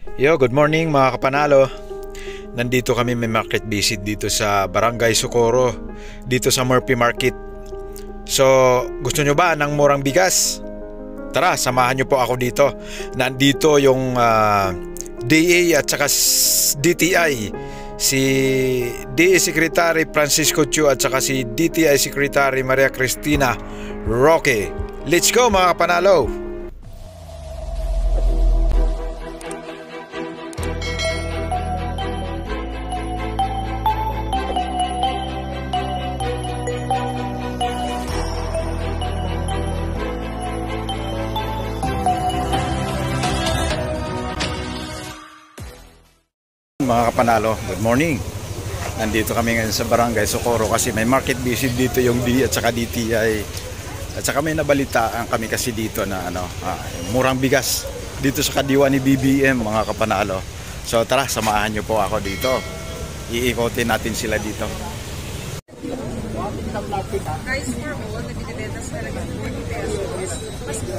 Yo, good morning mga kapanalo. Nandito kami, may market visit dito sa Barangay Socorro, dito sa Murphy Market. So, gusto nyo ba ng murang bigas? Tara, samahan nyo po ako dito. Nandito yung DA at saka DTI. Si DA Secretary Francisco Chu at saka si DTI Secretary Maria Cristina Roque. Let's go mga kapanalo! Mga kapanalo, good morning. Nandito kami ngayon sa Barangay Socorro kasi may market visit dito yung D at saka DTI. At saka may nabalitaan kami kasi dito na murang bigas dito sa kadiwa ni BBM mga kapanalo. So tara, samahan nyo po ako dito. Iikotin natin sila dito. Guys, for all, nabibenta sa talaga 40 pesos. Mas kung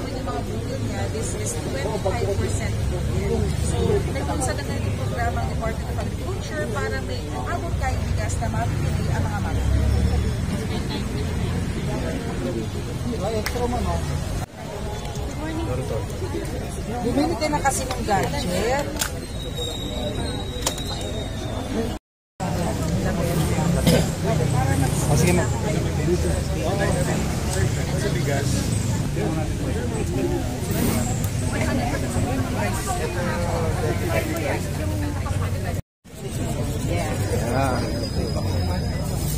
yung mga bukid niya, this is 25% So, nagpunsa na ng programa ng Department of Agriculture para may abot kayong bigas na mabibili ang mga mamamayan. Bumili ka na kasi ng gadget. Sige na.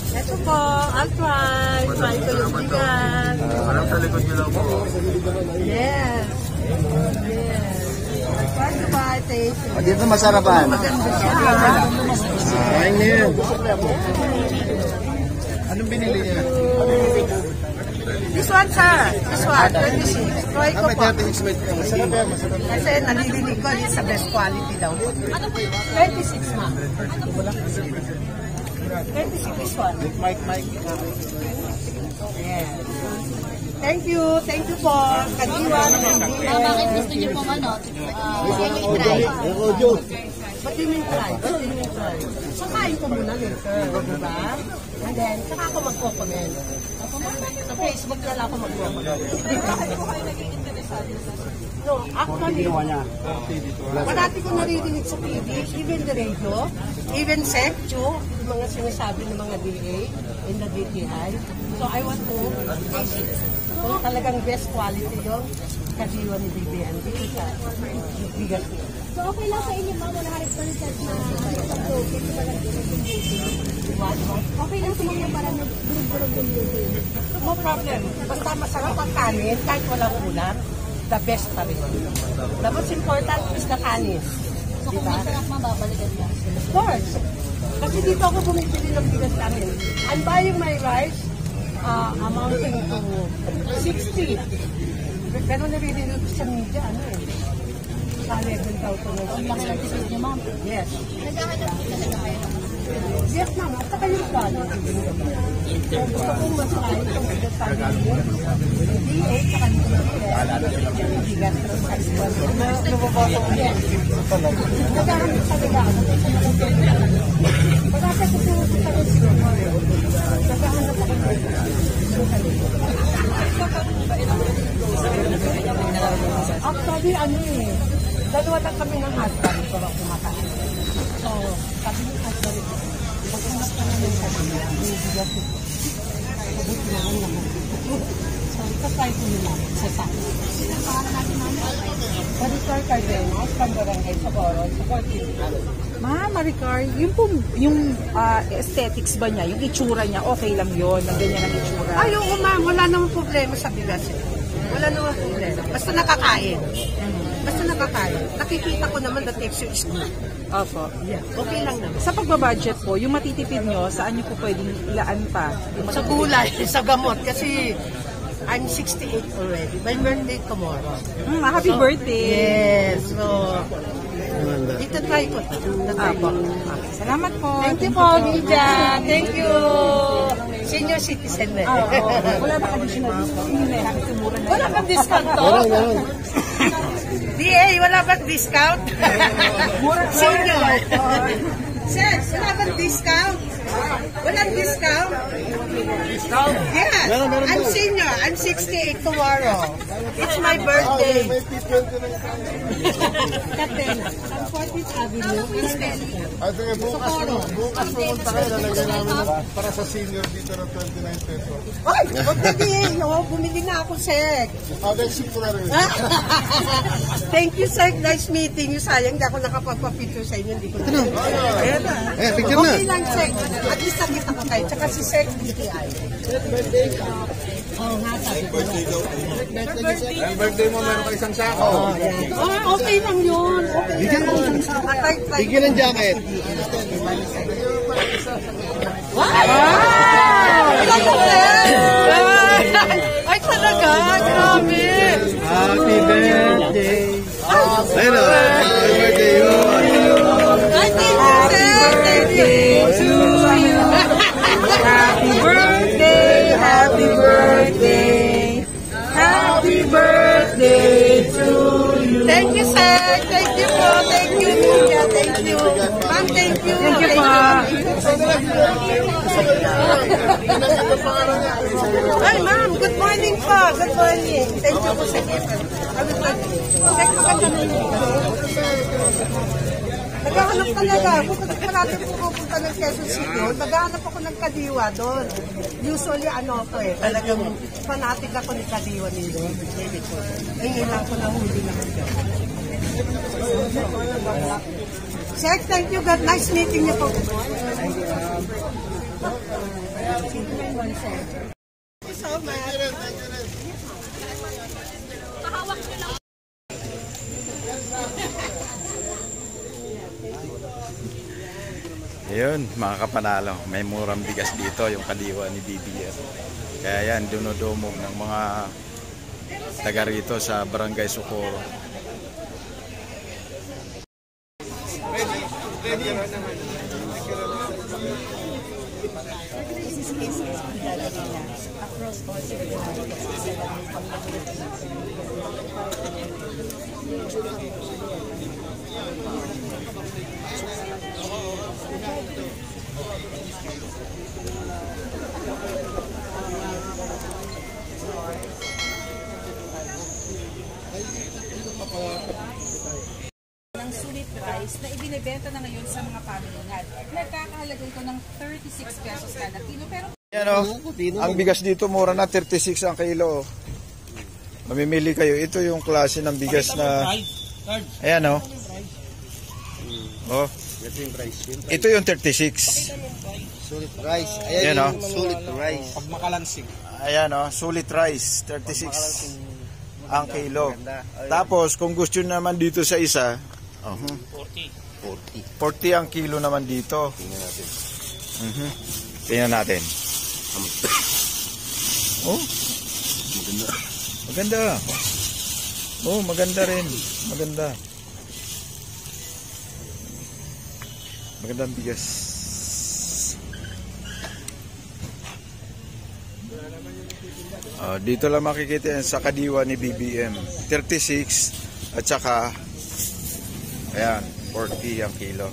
Ito po, I'll try. Try ko yung bigas. Parang sa likod nyo lang po. Yes. Yes. Bye, taste. Dito masarapan. Maganda siya. Kain na yun. Anong binili niya? This one, sir. This one, 26. Try ko po. Masarap yan, masarap. Kasi nalilinig ko yun sa best quality daw. Ano po yun? 26, ma'am. 26 this one. Mike. Yes. Thank you po. Kadiwa naman. Bakit gusto niyo pong i-try? Ba't yun yung try? Sakain ko muna later, diba? And then, saka ako magko-comment. Sa Facebook na lang ako magko-comment. No, actually, parati ko naririnig sa TV, even the radio, even SECCHO, mga sinasabi ng mga DA in the DTI. So I want to taste it. Kung talagang best quality yung kadiwa ni BBM dito sa bigas niya. So okay lang sa inyo ma'am, 100% na pag-protein ko lang okay lang sa mga para nag-durog-durog yung protein. No problem. Basta masarap ang kanin, kahit walang ulam, the best pa rin. The most important is the kanin. So kung masarap ma'am, babalikan lang. Of course. Kasi dito ako bumibili ng bigas namin. I'm buying my rice amounting to 60. Pero nabibili sa media, sa level daw ito. Ang laki ng tipid niyo ma'am. Yes. Naghahanap po talaga kayo ng Yes, ma'am. At saka yung gano'n. Gusto kong masahin kung bigas sa amin yun. DA, saka yung bigas. Lumaboto ko yan. Naghahanap talaga ako. Pagkasa ko sa rin naghahanap ako. Actually, dalawa lang kami ng husband ko lang kumakain. So, sabi ng husband ko, pag-umas ka naman sa kanya, may bigas ko. Mabuti naman naman. So, ikatry ko nila sa sana. Sinapara natin namin. Maricar Cardenas, Barangay Socorro, Maricar, yung aesthetics ba niya, yung itsura niya, okay lang yun, ang ganyan ang itsura. Ay, oo ma'am, wala namang problema sa bigas. Wala namang problema. Basta nakakain. Basta nakakain. Nakikita ko naman the texture is good. Opo. Yeah, okay lang naman. Sa pagbabudget po, yung matitipid nyo, saan nyo po pwedeng ilaan pa? Sa gulay, sa gamot. Kasi I'm 68 already. My birthday tomorrow. Happy birthday! Yes. So, dito try ko. Apo. Salamat po. Thank you po, Nija. Thank you. Senior citizen na. Wala ba additional discount? Wala kang discount to? Meron. DA, wala bang discount? Single. Sir, wala bang discount? Walang discount? Discount? Yes. I'm senior. I'm 68 tomorrow. It's my birthday. Captain, I'm 14th Avenue. At bukas pumunta kayo, lalagyan namin para sa senior dito ng 29 pesos. Ay, wag na DA. No, bumili na ako, sir. Next week ko na rin. Thank you, sir. Nice meeting you. Sayang, hindi ako nakapagpa-picture sa inyo. Hindi ko na. Ayan na. Eh, picture na. Okay lang, sir. At least nakita ko kayo. Tsaka si Sir DTI. Oo nga, sabi ko na. Birthday mo, meron ka isang sako. Okay lang yun. Okay lang. Bigyan ng jacket. Ay, talaga? Grabe. Happy birthday. Ayun o. Happy birthday. Ay, thank you, sir. Thank you. Happy birthday. Happy birthday. Happy birthday to you. Thank you, sir. Thank you po. Thank you, Mia. Thank you. Ma'am, thank you. Thank you po. Ay, ma'am. Good morning po. Good morning. Thank you po sa gift. Check ko ka naman. Naghahanap talaga. Kung parati po pupunta ng Quezon City, naghahanap ako ng kadiwa doon. Usually, ano ako talagang fanatic ako ni kadiwa nito. Ngayon lang ko nahuli naman dyan. Sir, thank you. God, nice meeting you po. Thank you so much. Ayun, mga kapanalo, may murang bigas dito, yung kaliwa ni BBM. Kaya yan, dunodumog ng mga taga rito sa Barangay Socorro. Ng sulit rice na ibinebenta na ngayon sa mga pamilyhan. Nagkakahalaga ito ng 36 pesos kada kilo. Pero Yan o, ang bigas dito mura na 36 ang kilo. Mamimili kayo, ito yung klase ng bigas na ayan o. Oh. Ito yung 36. Sulit rice. Ayan o. Sulit rice. Pag makalansing. Ayan o, sulit rice, 36 ang kilo. Tapos kung gusto nyo naman dito sa isa, 40 ang kilo naman dito. Tingnan natin. Tingnan natin. Oh, maganda. Oh, maganda rin. Maganda. Magandang bigas. Dito lang makikita yan sa kadiwa ni BBM. 36 at saka ayan, 40 ang kilo.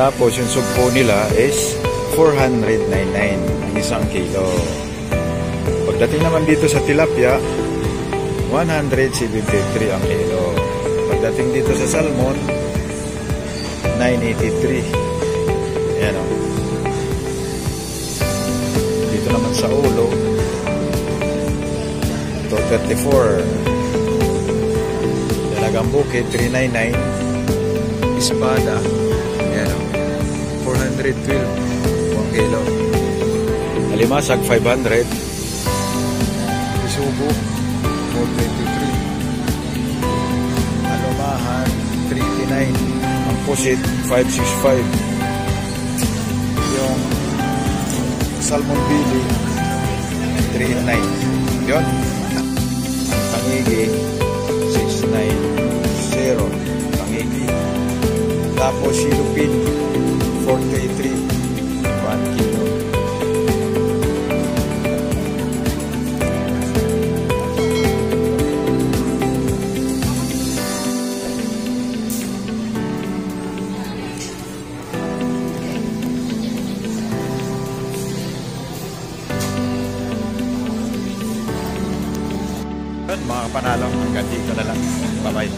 Tapos yung sugpo nila is 499 ang isang kilo. Pagdating naman dito sa tilapia, 173 ang kilo. Pagdating dito sa salmon, 983. Ayan o. Dito naman sa ulo, 234. Dalagang bukid, 399. Espada, ayan o, 412 1 kilo. Alimasag, 500. Isubo, 423. Alumahan, 389. Ang pusit, 565. Yung salmon bili, 389. Yun. Ang tangigi, 690. Tangigi. Tapos silupin, 433. 1 kilo. Mga panalo, hanggang dito na lang. Bye-bye.